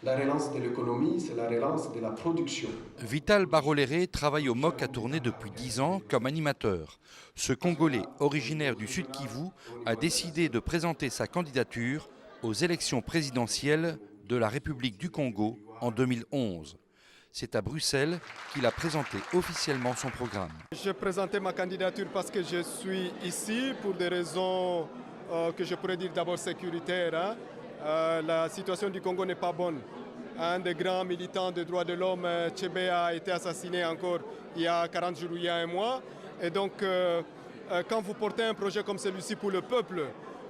La relance de l'économie, c'est la relance de la production. Vital Baroléré travaille au MOC à tourner depuis 10 ans comme animateur. Ce Congolais, originaire du Sud Kivu, a décidé de présenter sa candidature aux élections présidentielles de la République du Congo en 2011. C'est à Bruxelles qu'il a présenté officiellement son programme. J'ai présenté ma candidature parce que je suis ici pour des raisons que je pourrais dire d'abord sécuritaires. La situation du Congo n'est pas bonne. Un des grands militants des droits de l'homme, Tchebe, a été assassiné encore il y a 40 jours, il y a un mois. Et donc, quand vous portez un projet comme celui-ci pour le peuple,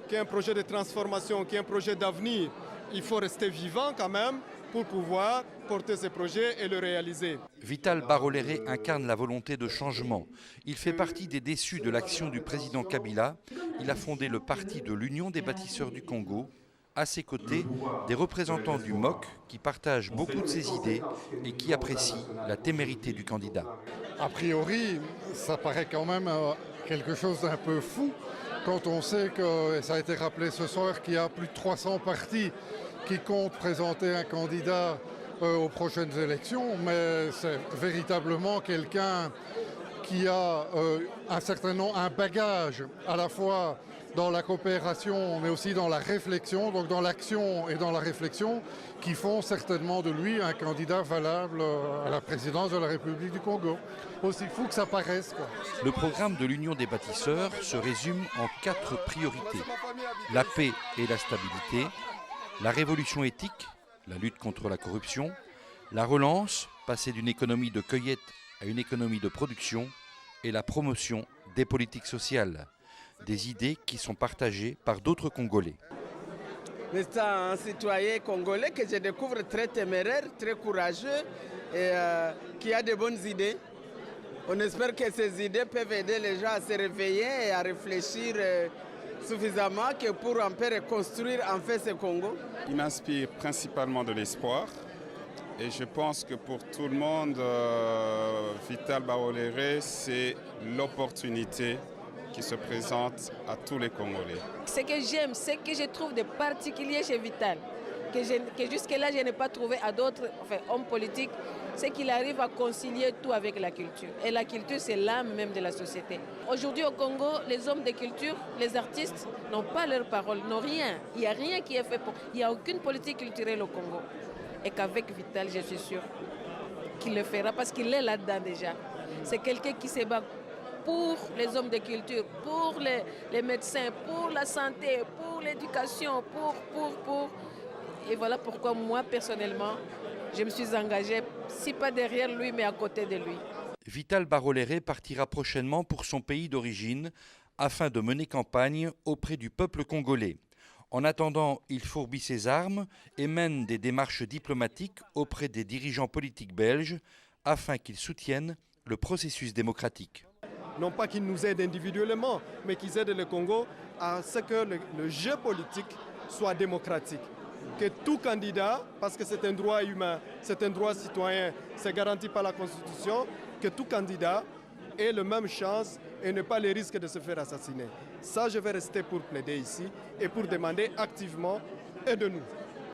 qui est un projet de transformation, qui est un projet d'avenir, il faut rester vivant quand même pour pouvoir porter ces projets et le réaliser. Vital Baroléré incarne la volonté de changement. Il fait partie des déçus de l'action du président Kabila. Il a fondé le parti de l'Union des bâtisseurs du Congo. À ses côtés, des représentants du MOC qui partagent beaucoup de ses idées et qui apprécient la témérité du candidat. A priori, ça paraît quand même quelque chose d'un peu fou quand on sait que, et ça a été rappelé ce soir, qu'il y a plus de 300 partis qui comptent présenter un candidat aux prochaines élections, mais c'est véritablement quelqu'un qui a un bagage à la fois dans la coopération mais aussi dans la réflexion, donc dans l'action et dans la réflexion, qui font certainement de lui un candidat valable à la présidence de la République du Congo. Aussi fou que ça paraisse, quoi. Le programme de l'Union des bâtisseurs se résume en 4 priorités. La paix et la stabilité, la révolution éthique, la lutte contre la corruption, la relance, passer d'une économie de cueillette à une économie de production, et la promotion des politiques sociales. Des idées qui sont partagées par d'autres Congolais. C'est un citoyen congolais que je découvre très téméraire, très courageux et qui a de bonnes idées. On espère que ces idées peuvent aider les gens à se réveiller et à réfléchir suffisamment que pour en faire reconstruire en fait ce Congo. Il m'inspire principalement de l'espoir. Et je pense que pour tout le monde, Vital Baroléré, c'est l'opportunité qui se présente à tous les Congolais. Ce que j'aime, ce que je trouve de particulier chez Vital, que jusque-là je n'ai pas trouvé à d'autres hommes politiques, c'est qu'il arrive à concilier tout avec la culture. Et la culture, c'est l'âme même de la société. Aujourd'hui au Congo, les hommes de culture, les artistes n'ont pas leur parole, n'ont rien. Il n'y a rien qui est fait pour... Il n'y a aucune politique culturelle au Congo. Et qu'avec Vital, je suis sûre qu'il le fera parce qu'il est là-dedans déjà. C'est quelqu'un qui se bat pour les hommes de culture, pour les médecins, pour la santé, pour l'éducation, pour... Et voilà pourquoi moi, personnellement, je me suis engagée, si pas derrière lui, mais à côté de lui. Vital Baroléré partira prochainement pour son pays d'origine afin de mener campagne auprès du peuple congolais. En attendant, il fourbit ses armes et mène des démarches diplomatiques auprès des dirigeants politiques belges afin qu'ils soutiennent le processus démocratique. Non pas qu'ils nous aident individuellement, mais qu'ils aident le Congo à ce que le jeu politique soit démocratique. Que tout candidat, parce que c'est un droit humain, c'est un droit citoyen, c'est garanti par la Constitution, que tout candidat ait la même chance et ne pas le risque de se faire assassiner. Ça, je vais rester pour plaider ici et pour demander activement aide-nous.